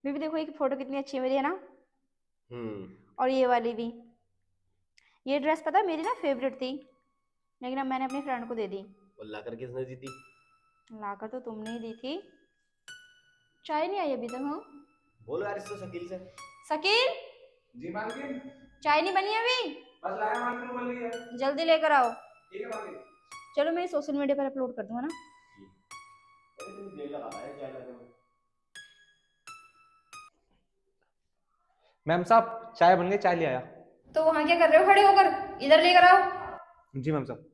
बीबी देखो ये फोटो कितनी अच्छी है मेरी, है ना। हम्म। और ये वाली भी। ये ड्रेस पता है मेरी ना फेवरेट थी, लेकिन अब मैंने अपनी फ्रेंड को दे दी। और लाकर किसने दी थी? लाकर तो तुमने ही दी थी। चाय नहीं आई अभी तक। हाँ बोलो यार इससे, शकील से। शकील, जी मालकिन। चाय नहीं बनी अभी। बस लाया मालकिन, बन गई है। जल्दी लेकर आओ। ठीक है मालकिन। चलो मैं सोशल मीडिया पर अपलोड कर दूंगा ना। देर लगा रहा है चाय लाने में। मैम साहब चाय बन गई, चाय ले आया। तो वहां क्या कर रहे हो खड़े होकर, इधर लेकर आओ। जी मैम साहब।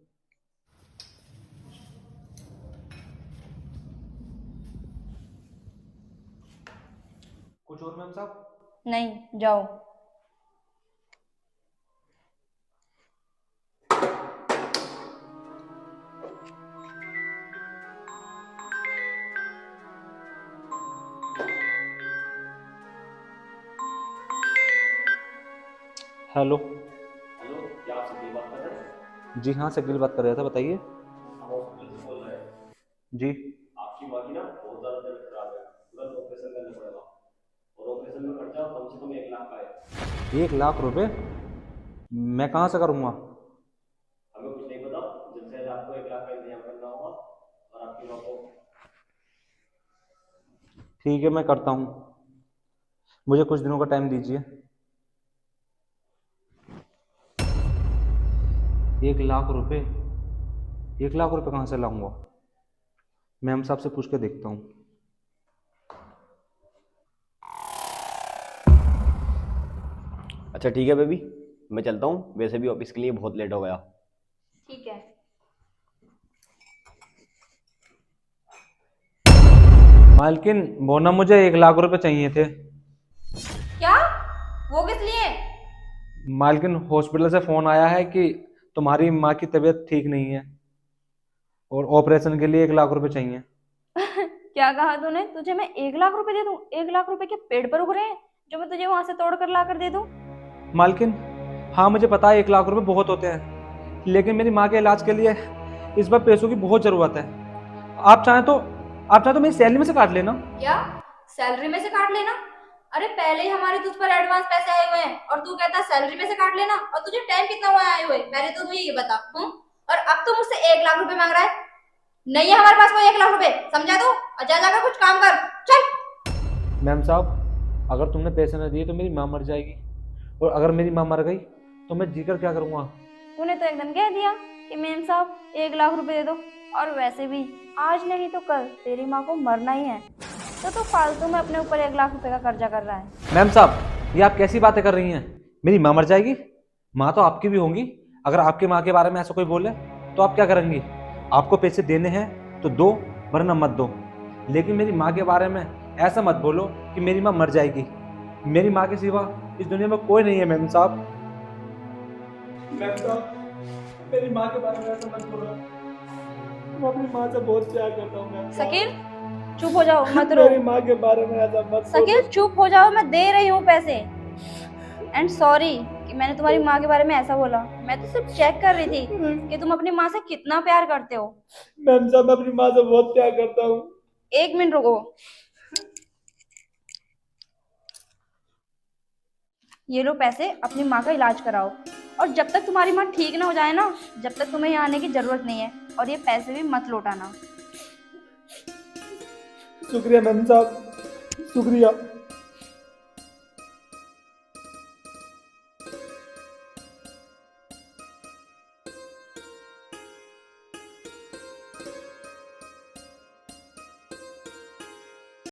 कुछ और मैम साहब? नहीं, जाओ। हेलो। हेलो, क्या आप शकील बात कर रहे हैं? जी हाँ, शकील बात कर रहा था, बताइए। हम हॉस्पिटल से बोल रहे हैं। जी। आपकी माँ की ना बहुत ज्यादा तबीयत खराब है, तुरंत ऑपरेशन करना पड़ेगा। और ऑपरेशन में खर्चा कम से कम 1 लाख का है। 1 लाख रुपए? मैं कहाँ से करूँगा? हमें कुछ नहीं पता, जल्द से जल्द आपको 1 लाख का इंतजाम करना होगा और आपकी माँ को। ठीक है, मैं करता हूँ, मुझे कुछ दिनों का टाइम दीजिए। 1 लाख रुपए? 1 लाख रुपए कहाँ से लाऊंगा? मैम साहब से पूछ के देखता हूँ। अच्छा ठीक है बेबी, मैं चलता हूँ, वैसे भी ऑफिस के लिए बहुत लेट हो गया। ठीक है। मालकिन, वो ना मुझे 1 लाख रुपए चाहिए थे। क्या? वो किस लिए? मालकिन, हॉस्पिटल से फोन आया है कि तुम्हारी माँ की तबीयत ठीक नहीं है और ऑपरेशन के लिए 1 लाख रुपए चाहिए। क्या कहा तूने? तुझे मैं 1 लाख रुपए दे दूं? 1 लाख रुपए के पेड़ पर उग रहे हैं जो मैं तुझे वहां से तोड़ कर ला कर दे दूं? मालकिन, हाँ मुझे पता है 1 लाख रुपए बहुत होते हैं, लेकिन मेरी माँ के इलाज के लिए इस बार पैसों की बहुत जरूरत है। आप चाहें तो आप चाहें तो मेरी सैलरी में से काट लेना। क्या? सैलरी में से काट लेना? अरे पहले ही हमारे तुझ पर एडवांस पैसे आए हुए हैं और तू कहता सैलरी में से काट लेना, और तुझे टाइम कितना हुआ है आए हुए? पहले तो मुझे ये बता। और अब तू मुझसे 1 लाख रुपए मांग रहा है? नहीं है हमारे पास कोई 1 लाख रुपए, समझा तू? और जा जाकर कुछ काम कर, चल। मैम साहब, अगर तुमने पैसे न दिए तो मेरी माँ मर जाएगी, और अगर मेरी माँ मर गई तो मैं जीकर क्या करूँगा? तूने तो एकदम कह दिया कि मेम साहब 1 लाख रुपए दे दो, और वैसे भी आज नहीं तो कल तेरी माँ को मरना ही है, तो तू फालतू में अपने ऊपर 1 लाख रुपए का कर्जा कर रहा है। मैम साहब, ये आप कैसी बातें कर रही हैं? मेरी माँ मर जाएगी? माँ तो आपकी भी होंगी। अगर आपकी माँ के बारे में ऐसा कोई बोले तो आप क्या करेंगी? आपको पैसे देने हैं तो दो, वरना मत दो, लेकिन मेरी माँ के बारे में ऐसा मत बोलो कि मेरी माँ मर जाएगी। मेरी माँ के सिवा इस दुनिया में कोई नहीं है मैम साहब। मैम साहब, मेरी माँ के बारे में ऐसा मत बोलो, मैं अपनी माँ से बहुत प्यार करता हूँ। मैम साहब, शकील चुप हो जाओ, मत रो। मेरी माँ के बारे में ऐसा मत बोलो। शकील चुप हो जाओ, मैं दे रही हूँ पैसे। एंड सॉरी कि मैंने तुम्हारी माँ के बारे में ऐसा बोला, मैं तो सिर्फ चेक कर रही थी कि तुम अपनी माँ से कितना प्यार करते हो। मैम साहब, मैं अपनी माँ से बहुत प्यार करता हूँ। 1 मिनट रुको। ये लो पैसे, अपनी माँ का इलाज कराओ, और जब तक तुम्हारी माँ ठीक ना हो जाए ना, जब तक तुम्हें यहाँ आने की जरूरत नहीं है, और ये पैसे भी मत लौटाना। शुक्रिया मैम साहब, शुक्रिया।